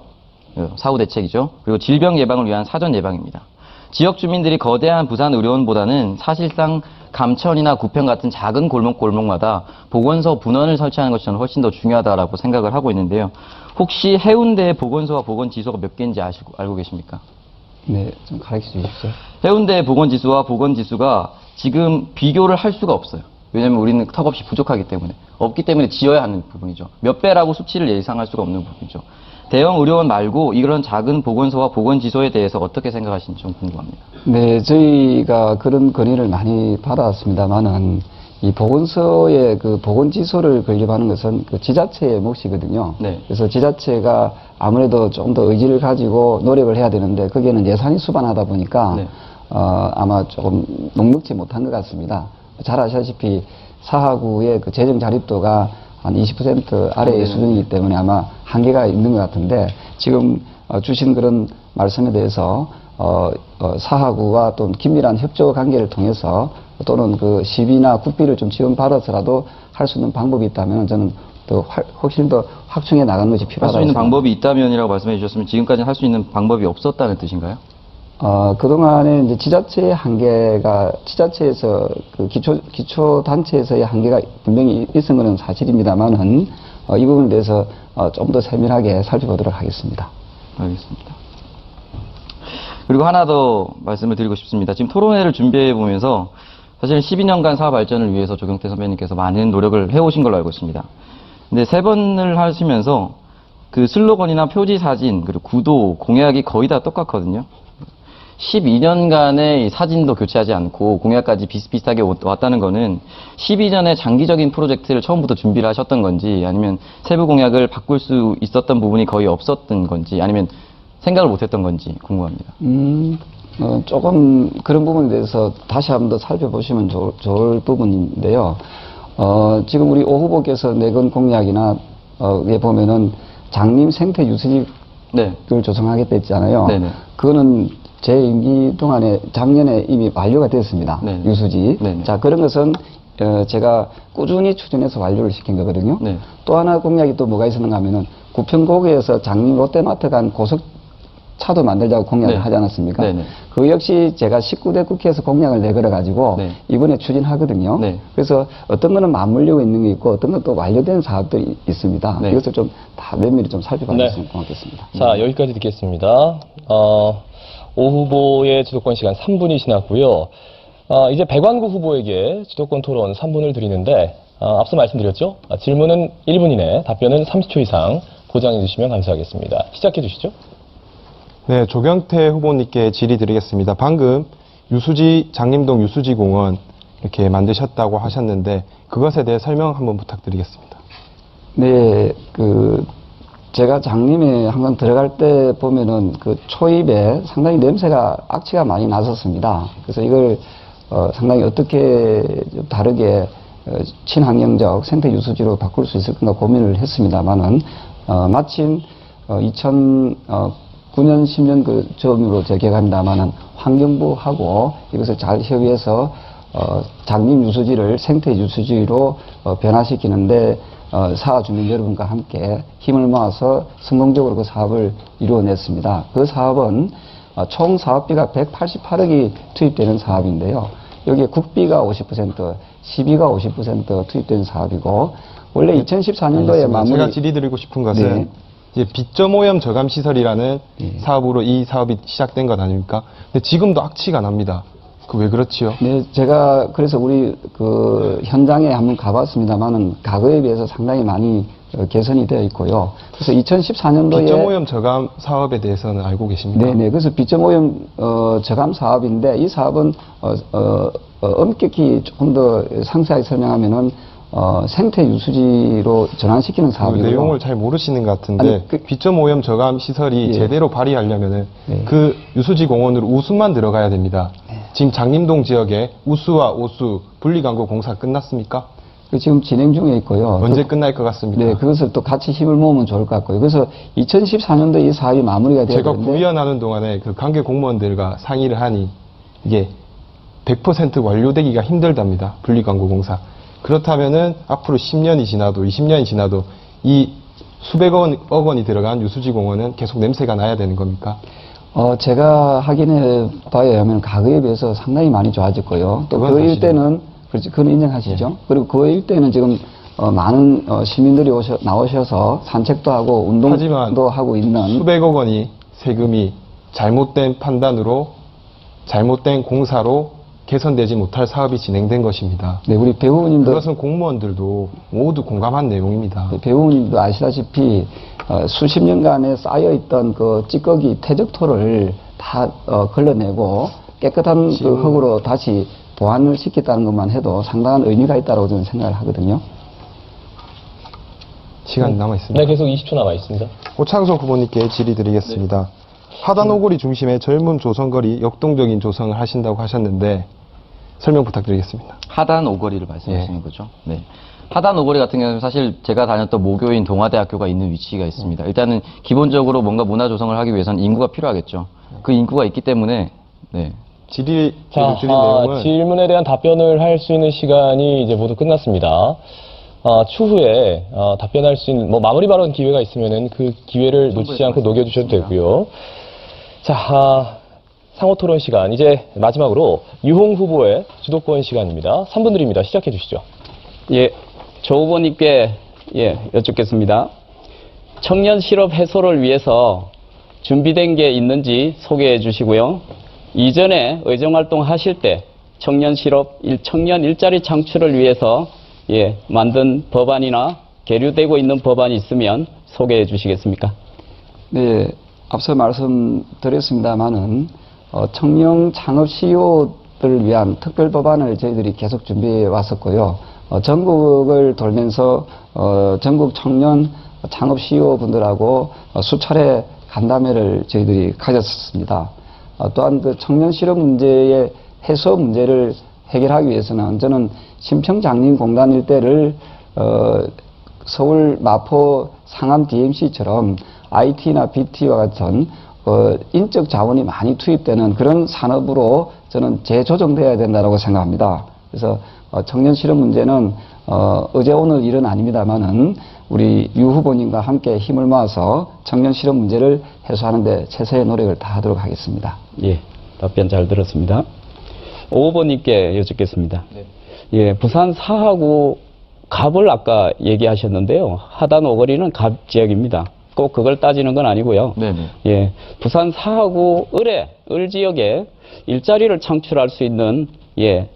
사후 대책이죠. 그리고 질병 예방을 위한 사전 예방입니다. 지역 주민들이 거대한 부산 의료원보다는 사실상 감천이나 구평 같은 작은 골목마다 보건소 분원을 설치하는 것이 저는 훨씬 더 중요하다라고 생각을 하고 있는데요. 혹시 해운대의 보건소와 보건지소가 몇 개인지 알고 계십니까? 네, 좀 가르쳐 주십시오. 해운대의 보건지수와 보건지수가 지금 비교를 할 수가 없어요. 왜냐하면 우리는 턱없이 부족하기 때문에. 없기 때문에 지어야 하는 부분이죠. 몇 배라고 수치를 예상할 수가 없는 부분이죠. 대형 의료원 말고 이런 작은 보건소와 보건지소에 대해서 어떻게 생각하시는지 좀 궁금합니다. 네, 저희가 그런 건의를 많이 받았습니다만은 이 보건소의 그 보건지소를 건립하는 것은 그 지자체의 몫이거든요. 네. 그래서 지자체가 아무래도 좀 더 의지를 가지고 노력을 해야 되는데 거기에는 예산이 수반하다 보니까 네. 아마 조금 녹록지 못한 것 같습니다. 잘 아시다시피 사하구의 그 재정 자립도가 한 20% 아래의 수준이기 때문에 아마 한계가 있는 것 같은데 지금 주신 그런 말씀에 대해서 사하구와 또 긴밀한 협조 관계를 통해서 또는 그 시비나 국비를 좀 지원받아서라도 할 수 있는 방법이 있다면 저는 더 훨씬 더 확충해 나가는 것이 할 수 필요하다고 있는 생각합니다. 방법이 있다면이라고 말씀해 주셨으면 지금까지 할 수 있는 방법이 없었다는 뜻인가요? 그동안에 이제 지자체의 한계가, 지자체에서 그 기초단체에서의 한계가 분명히 있은 것은 사실입니다만은, 이 부분에 대해서 좀 더 세밀하게 살펴보도록 하겠습니다. 알겠습니다. 그리고 하나 더 말씀을 드리고 싶습니다. 지금 토론회를 준비해 보면서 사실 12년간 사업 발전을 위해서 조경태 선배님께서 많은 노력을 해오신 걸로 알고 있습니다. 근데 3번을 하시면서 그 슬로건이나 표지 사진, 그리고 구도, 공약이 거의 다 똑같거든요. 12년간의 사진도 교체하지 않고 공약까지 비슷비슷하게 왔다는 거는 12년의 장기적인 프로젝트를 처음부터 준비를 하셨던 건지 아니면 세부 공약을 바꿀 수 있었던 부분이 거의 없었던 건지 아니면 생각을 못했던 건지 궁금합니다. 조금 그런 부분에 대해서 다시 한번 더 살펴보시면 좋을 부분인데요. 지금 우리 오 후보께서 내건 공약이나, 에 보면은 장림 생태 유수지를 네. 조성하겠다 했잖아요. 네네. 그거는 제 임기 동안에 작년에 이미 완료가 됐습니다. 네네. 유수지. 네네. 자, 그런 것은 제가 꾸준히 추진해서 완료를 시킨 거거든요. 네. 또 하나 공약이 또 뭐가 있었는가 하면은 구평고개에서 장림 롯데마트 간 고속차도 만들자고 공약을 네. 하지 않았습니까? 네네. 그 역시 제가 19대 국회에서 공약을 내걸어 가지고 네. 이번에 추진하거든요. 네. 그래서 어떤 거는 맞물리고 있는 게 있고 어떤 건 또 완료된 사업들이 있습니다. 네. 이것을 좀 다 면밀히 좀 살펴봐주시면 네. 고맙겠습니다. 자, 여기까지 듣겠습니다. 오 후보의 주도권 시간 3분이 지났고요. 이제 백완구 후보에게 주도권 토론 3분을 드리는데, 앞서 말씀드렸죠? 질문은 1분 이내, 답변은 30초 이상 보장해 주시면 감사하겠습니다. 시작해 주시죠. 네, 조경태 후보님께 질의 드리겠습니다. 방금 장림동 유수지 공원 이렇게 만드셨다고 하셨는데 그것에 대해 설명 한번 부탁드리겠습니다. 네, 제가 장림에 항상 들어갈 때 보면은 그 초입에 상당히 냄새가, 악취가 많이 났었습니다. 그래서 이걸 상당히 어떻게 좀 다르게 친환경적 생태 유수지로 바꿀 수 있을 건가 고민을 했습니다만은, 마침 2009년, 10년 그 전으로 제 기억합니다만은 환경부하고 이것을 잘 협의해서 장림 유수지를 생태 유수지로 변화시키는데 사하 주민 여러분과 함께 힘을 모아서 성공적으로 그 사업을 이루어냈습니다. 그 사업은 총 사업비가 188억이 투입되는 사업인데요. 여기에 국비가 50%, 시비가 50% 투입된 사업이고, 원래 2014년도에 알겠습니다. 제가 질의 드리고 싶은 것은 네. 이제 빗점 오염 저감 시설이라는 네. 사업으로 이 사업이 시작된 것 아닙니까? 근데 지금도 악취가 납니다. 그 왜 그렇지요? 네, 제가 그래서 우리 그 현장에 한번 가봤습니다만은 과거에 비해서 상당히 많이 개선이 되어 있고요. 그래서 2014년도에 빗점 오염 저감 사업에 대해서는 알고 계십니까? 네네. 그래서 빗점 오염 저감 사업인데 이 사업은 엄격히 조금 더 상세하게 설명하면은 생태 유수지로 전환시키는 그 사업이고요. 내용을 잘 모르시는 것 같은데 아니, 비점 오염 저감 시설이 예. 제대로 발휘하려면은 예. 그 유수지 공원으로 우수만 들어가야 됩니다. 지금 장림동 지역에 우수와 오수 분리광고 공사 끝났습니까? 지금 진행 중에 있고요. 언제 끝날 것 같습니까? 네, 그것을 또 같이 힘을 모으면 좋을 것 같고요. 그래서 2014년도에 이 사업이 마무리가 되어야 제가 되는데 구의원하는 동안에 그 관계 공무원들과 상의를 하니 이게 100% 완료되기가 힘들답니다. 분리광고 공사. 그렇다면은 앞으로 10년이 지나도 20년이 지나도 이 수백억 원이 들어간 유수지 공원은 계속 냄새가 나야 되는 겁니까? 제가 확인해 봐야 하면 과거에 비해서 상당히 많이 좋아졌고요. 또 그건 그 사실이에요. 일대는, 그렇지, 그건 인정하시죠? 그리고 그 일대는 지금, 많은 시민들이 나오셔서 산책도 하고 하지만 운동도 하고 있는 수백억 원이 세금이 잘못된 판단으로 잘못된 공사로 개선되지 못할 사업이 진행된 것입니다. 네, 우리 배우님도 그것은 공무원들도 모두 공감한 내용입니다. 배우님도 아시다시피 수십 년간에 쌓여있던 그 찌꺼기 퇴적토를 다 걸러내고 깨끗한 그 지금- 흙으로 다시 보완을 시켰다는 것만 해도 상당한 의미가 있다고 저는 생각을 하거든요. 시간 남아 있습니다. 네, 계속 20초 남아 있습니다. 오창석 후보님께 질의드리겠습니다. 하단 오거리 중심의 젊은 조성거리 역동적인 조성을 하신다고 하셨는데 설명 부탁드리겠습니다. 하단 오거리를 말씀하시는 예. 거죠. 네. 하단 오거리 같은 경우는 사실 제가 다녔던 모교인 동아대학교가 있는 위치가 있습니다. 일단은 기본적으로 뭔가 문화 조성을 하기 위해서는 인구가 필요하겠죠. 그 인구가 있기 때문에 네. 질의 자, 드린 내용은 질문에 대한 답변을 할 수 있는 시간이 이제 모두 끝났습니다. 추후에 답변할 수 있는 마무리 발언 기회가 있으면은 그 기회를 놓치지 않고 녹여주셔도 되고요. 자, 상호 토론 시간 이제 마지막으로 유홍 후보의 주도권 시간입니다. 3분 드립니다. 시작해 주시죠. 예, 조 후보님께 여쭙겠습니다. 청년 실업 해소를 위해서 준비된 게 있는지 소개해 주시고요. 이전에 의정활동 하실 때 청년 실업, 청년 일자리 창출을 위해서 만든 법안이나 계류되고 있는 법안이 있으면 소개해 주시겠습니까? 네, 앞서 말씀드렸습니다만은 청년 창업 CEO들을 위한 특별 법안을 저희들이 계속 준비해 왔었고요. 전국을 돌면서 전국 청년 창업 CEO 분들하고 수차례 간담회를 저희들이 가졌습니다. 또한 그 청년 실업 문제의 해소 문제를 해결하기 위해서는 저는 심평장림공단 일대를 서울 마포 상암 DMC처럼 IT나 BT와 같은 인적 자원이 많이 투입되는 그런 산업으로 저는 재조정돼야 된다고 생각합니다. 그래서 청년 실업 문제는 어제 오늘 일은 아닙니다만은 우리 유 후보님과 함께 힘을 모아서 청년 실업 문제를 해소하는 데 최선의 노력을 다하도록 하겠습니다. 예, 답변 잘 들었습니다. 오 후보님께 여쭙겠습니다. 예, 부산 사하구 갑을 아까 얘기하셨는데요. 하단 오거리는 갑 지역입니다. 꼭 그걸 따지는 건 아니고요. 네네. 예, 부산 사하구 을 지역에 일자리를 창출할 수 있는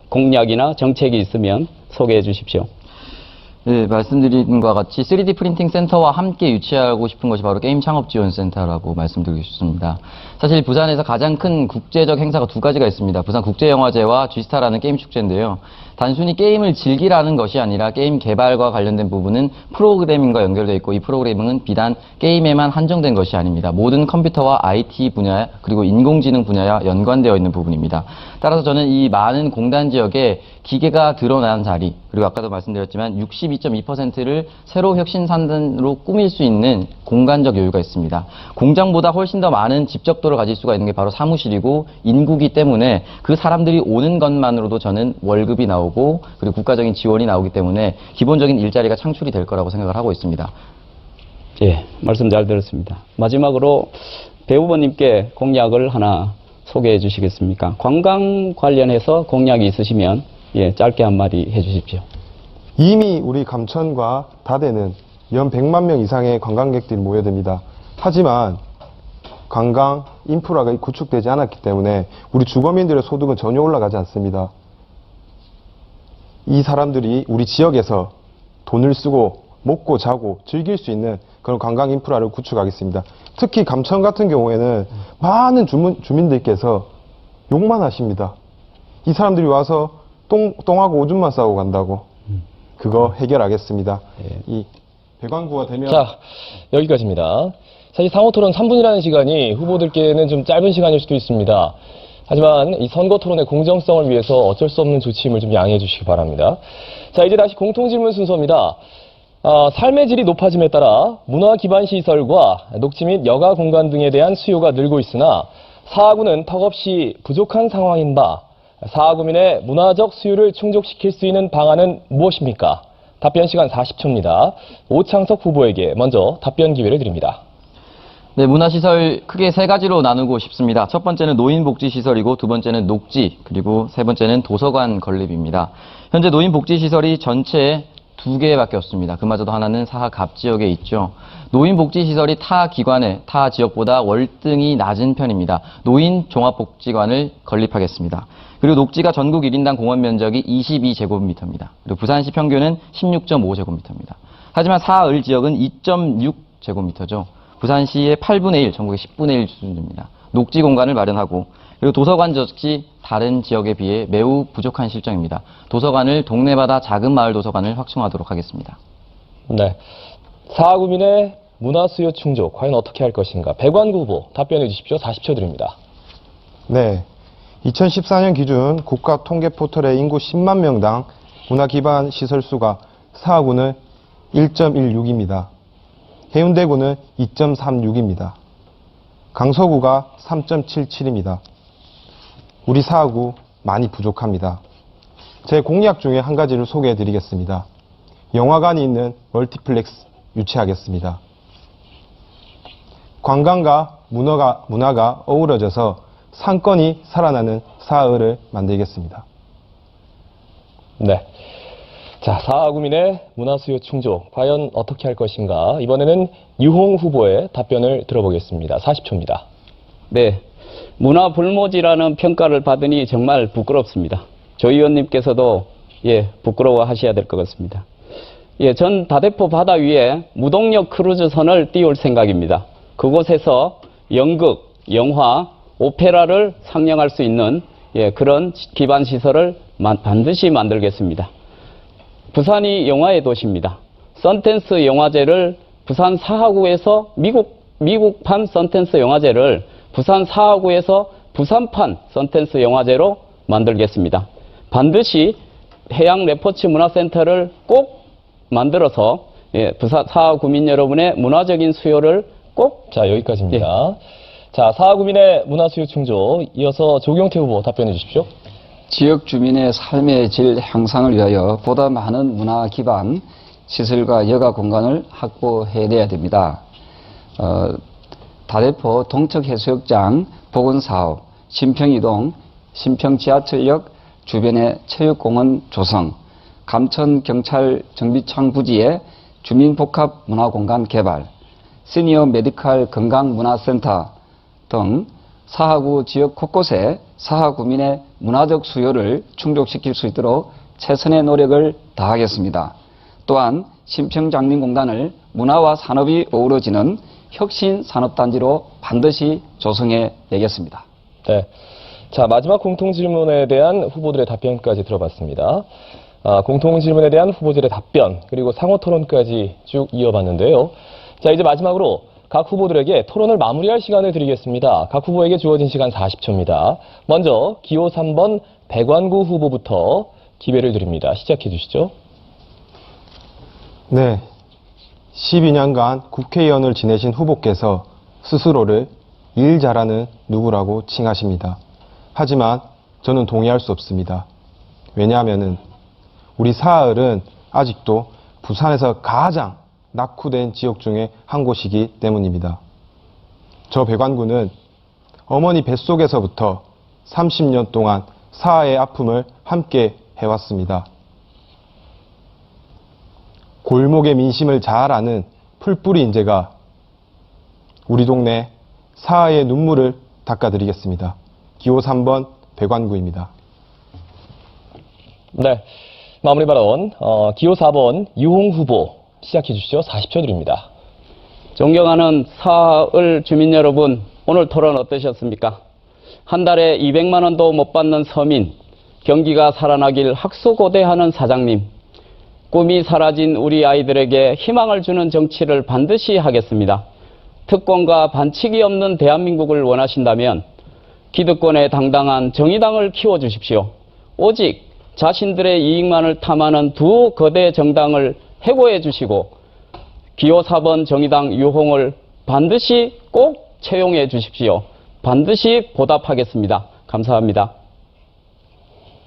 공약이나 정책이 있으면 소개해 주십시오. 네, 말씀드린 것과 같이 3D 프린팅 센터와 함께 유치하고 싶은 것이 바로 게임 창업 지원 센터라고 말씀드리고 싶습니다. 사실 부산에서 가장 큰 국제적 행사가 두 가지가 있습니다. 부산 국제영화제와 G스타라는 게임 축제인데요. 단순히 게임을 즐기라는 것이 아니라 게임 개발과 관련된 부분은 프로그래밍과 연결되어 있고 이 프로그래밍은 비단 게임에만 한정된 것이 아닙니다. 모든 컴퓨터와 IT 분야 그리고 인공지능 분야와 연관되어 있는 부분입니다. 따라서 저는 이 많은 공단 지역에 기계가 드러난 자리 그리고 아까도 말씀드렸지만 62.2%를 새로 혁신산단으로 꾸밀 수 있는 공간적 여유가 있습니다. 공장보다 훨씬 더 많은 집적도를 가질 수가 있는 게 바로 사무실이고 인구기 때문에 그 사람들이 오는 것만으로도 저는 월급이 나오고 그리고 국가적인 지원이 나오기 때문에 기본적인 일자리가 창출이 될 거라고 생각을 하고 있습니다. 예, 말씀 잘 들었습니다. 마지막으로 배 후보님께 공약을 하나 소개해 주시겠습니까? 관광 관련해서 공약이 있으시면 짧게 한마디 해 주십시오. 이미 우리 감천과 다대는 연 100만 명 이상의 관광객들이 모여듭니다. 하지만 관광 인프라가 구축되지 않았기 때문에 우리 주거민들의 소득은 전혀 올라가지 않습니다. 이 사람들이 우리 지역에서 돈을 쓰고 먹고 자고 즐길 수 있는 그런 관광 인프라를 구축하겠습니다. 특히 감천 같은 경우에는 많은 주민들께서 욕만 하십니다. 이 사람들이 와서 똥하고 오줌만 싸고 간다고. 그거 해결하겠습니다. 이 배관구가 되면 자, 여기까지입니다. 사실 상호 토론 3분이라는 시간이 후보들께는 좀 짧은 시간일 수도 있습니다. 하지만 이 선거 토론의 공정성을 위해서 어쩔 수 없는 조치임을 좀 양해해 주시기 바랍니다. 자, 이제 다시 공통질문 순서입니다. 삶의 질이 높아짐에 따라 문화 기반 시설과 녹지 및 여가 공간 등에 대한 수요가 늘고 있으나 사하구는 턱없이 부족한 상황인 바 사하구민의 문화적 수요를 충족시킬 수 있는 방안은 무엇입니까? 답변 시간 40초입니다. 오창석 후보에게 먼저 답변 기회를 드립니다. 네, 문화시설 크게 세 가지로 나누고 싶습니다. 첫 번째는 노인복지시설이고 두 번째는 녹지, 그리고 세 번째는 도서관 건립입니다. 현재 노인복지시설이 전체에 2개밖에 없습니다. 그마저도 하나는 사하 갑 지역에 있죠. 노인복지시설이 타 기관의 타 지역보다 월등히 낮은 편입니다. 노인종합복지관을 건립하겠습니다. 그리고 녹지가 전국 1인당 공원 면적이 22제곱미터입니다. 그리고 부산시 평균은 16.5제곱미터입니다. 하지만 사하을 지역은 2.6제곱미터죠. 부산시의 8분의 1, 전국의 10분의 1 수준입니다. 녹지 공간을 마련하고 그리고 도서관 역시 다른 지역에 비해 매우 부족한 실정입니다. 도서관을 동네마다 작은 마을 도서관을 확충하도록 하겠습니다. 네. 사하구민의 문화 수요 충족 과연 어떻게 할 것인가? 배관구 후보 답변해 주십시오. 40초 드립니다. 네. 2014년 기준 국가 통계 포털의 인구 10만 명당 문화 기반 시설 수가 사하구는 1.16입니다. 해운대구는 2.36입니다. 강서구가 3.77입니다. 우리 사하구 많이 부족합니다. 제 공약 중에 한 가지를 소개해 드리겠습니다. 영화관이 있는 멀티플렉스 유치하겠습니다. 관광과 문화가 어우러져서 상권이 살아나는 사하을을 만들겠습니다. 네. 자, 사하구민의 문화 수요 충족 과연 어떻게 할 것인가? 이번에는 유홍 후보의 답변을 들어보겠습니다. 40초입니다. 네. 문화 불모지라는 평가를 받으니 정말 부끄럽습니다. 조 의원님께서도 부끄러워 하셔야 될 것 같습니다. 전 다대포 바다 위에 무동력 크루즈선을 띄울 생각입니다. 그곳에서 연극, 영화, 오페라를 상영할 수 있는 그런 기반 시설을 반드시 만들겠습니다. 부산이 영화의 도시입니다. 선텐스 영화제를 부산 사하구에서 미국판 선텐스 영화제를 부산 사하구에서 부산판 선텐스 영화제로 만들겠습니다. 반드시 해양 레포츠 문화센터를 꼭 만들어서 부산 사하구민 여러분의 문화적인 수요를 꼭 자, 여기까지입니다. 자, 사하구민의 문화 수요 충족 이어서 조경태 후보 답변해 주십시오. 지역 주민의 삶의 질 향상을 위하여 보다 많은 문화 기반 시설과 여가 공간을 확보해내야 됩니다. 다대포 동척해수욕장 복원사업, 신평이동, 신평지하철역 주변의 체육공원 조성, 감천경찰 정비창 부지의 주민복합문화공간 개발, 시니어 메디칼 건강문화센터 등 사하구 지역 곳곳에 사하구민의 문화적 수요를 충족시킬 수 있도록 최선의 노력을 다하겠습니다. 또한 신평장림공단을 문화와 산업이 어우러지는 혁신산업단지로 반드시 조성해 내겠습니다. 네. 자, 마지막 공통질문에 대한 후보들의 답변까지 들어봤습니다. 공통질문에 대한 후보들의 답변, 그리고 상호토론까지 쭉 이어봤는데요. 자, 이제 마지막으로 각 후보들에게 토론을 마무리할 시간을 드리겠습니다. 각 후보에게 주어진 시간 40초입니다. 먼저 기호 3번 배관구 후보부터 기회를 드립니다. 시작해 주시죠. 네. 12년간 국회의원을 지내신 후보께서 스스로를 일 잘하는 누구라고 칭하십니다. 하지만 저는 동의할 수 없습니다. 왜냐하면 우리 사하을은 아직도 부산에서 가장 낙후된 지역 중에 한 곳이기 때문입니다. 저 배관구는 어머니 뱃속에서부터 30년 동안 사하의 아픔을 함께 해왔습니다. 골목의 민심을 잘 아는 풀뿌리 인재가 우리 동네 사하의 눈물을 닦아드리겠습니다. 기호 3번 배관구입니다. 네. 마무리 발언, 기호 4번 유홍 후보 시작해 주시죠. 40초 드립니다. 존경하는 사하을 주민 여러분, 오늘 토론 어떠셨습니까? 한 달에 200만 원도 못 받는 서민, 경기가 살아나길 학수고대하는 사장님, 꿈이 사라진 우리 아이들에게 희망을 주는 정치를 반드시 하겠습니다. 특권과 반칙이 없는 대한민국을 원하신다면 기득권에 당당한 정의당을 키워주십시오. 오직 자신들의 이익만을 탐하는 두 거대 정당을 해고해 주시고 기호 4번 정의당 유홍을 반드시 꼭 채용해 주십시오. 반드시 보답하겠습니다. 감사합니다.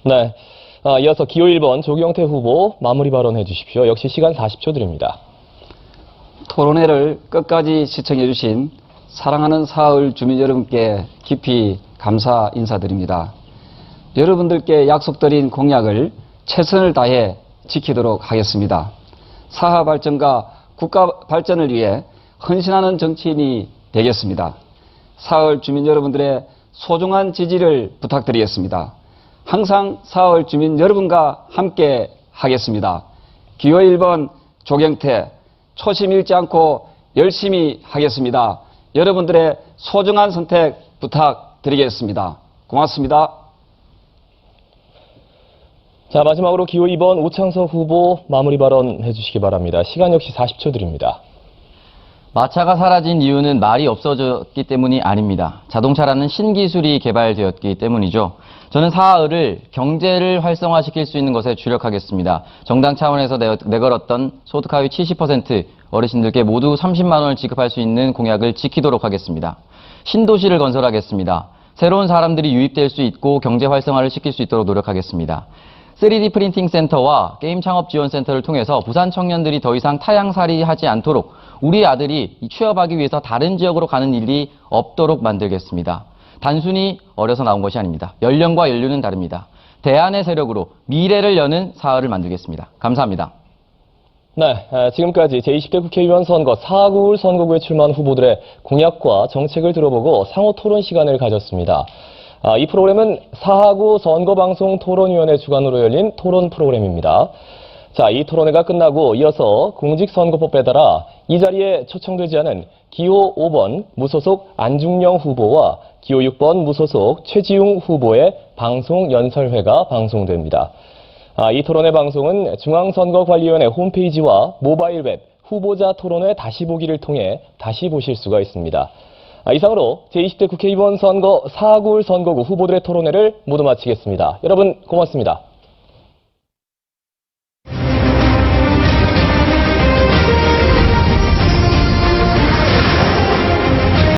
네. 이어서 기호 1번 조경태 후보 마무리 발언해 주십시오. 역시 시간 40초 드립니다. 토론회를 끝까지 시청해 주신 사랑하는 사흘 주민 여러분께 깊이 감사 인사드립니다. 여러분들께 약속드린 공약을 최선을 다해 지키도록 하겠습니다. 사하 발전과 국가 발전을 위해 헌신하는 정치인이 되겠습니다. 사흘 주민 여러분들의 소중한 지지를 부탁드리겠습니다. 항상 사흘 주민 여러분과 함께 하겠습니다. 기호 1번 조경태, 초심 잃지 않고 열심히 하겠습니다. 여러분들의 소중한 선택 부탁드리겠습니다. 고맙습니다. 자, 마지막으로 기호 2번 오창석 후보 마무리 발언해 주시기 바랍니다. 시간 역시 40초 드립니다. 마차가 사라진 이유는 말이 없어졌기 때문이 아닙니다. 자동차라는 신기술이 개발되었기 때문이죠. 저는 사흘을 경제를 활성화시킬 수 있는 것에 주력하겠습니다. 정당 차원에서 내걸었던 소득 하위 70% 어르신들께 모두 30만 원을 지급할 수 있는 공약을 지키도록 하겠습니다. 신도시를 건설하겠습니다. 새로운 사람들이 유입될 수 있고 경제 활성화를 시킬 수 있도록 노력하겠습니다. 3D 프린팅 센터와 게임 창업 지원 센터를 통해서 부산 청년들이 더 이상 타향살이 하지 않도록 우리 아들이 취업하기 위해서 다른 지역으로 가는 일이 없도록 만들겠습니다. 단순히 어려서 나온 것이 아닙니다. 연령과 연륜은 다릅니다. 대안의 세력으로 미래를 여는 사흘을 만들겠습니다. 감사합니다. 네, 지금까지 제20대 국회의원 선거 4구 선거구에 출마한 후보들의 공약과 정책을 들어보고 상호 토론 시간을 가졌습니다. 이 프로그램은 4구 선거방송 토론위원회 주관으로 열린 토론 프로그램입니다. 자, 이 토론회가 끝나고 이어서 공직선거법에 따라 이 자리에 초청되지 않은 기호 5번 무소속 안중령 후보와 기호 6번 무소속 최지웅 후보의 방송 연설회가 방송됩니다. 이 토론회 방송은 중앙선거관리위원회 홈페이지와 모바일 웹 후보자 토론회 다시 보기를 통해 다시 보실 수가 있습니다. 이상으로 제20대 국회의원 선거 4구 선거구 후보들의 토론회를 모두 마치겠습니다. 여러분 고맙습니다.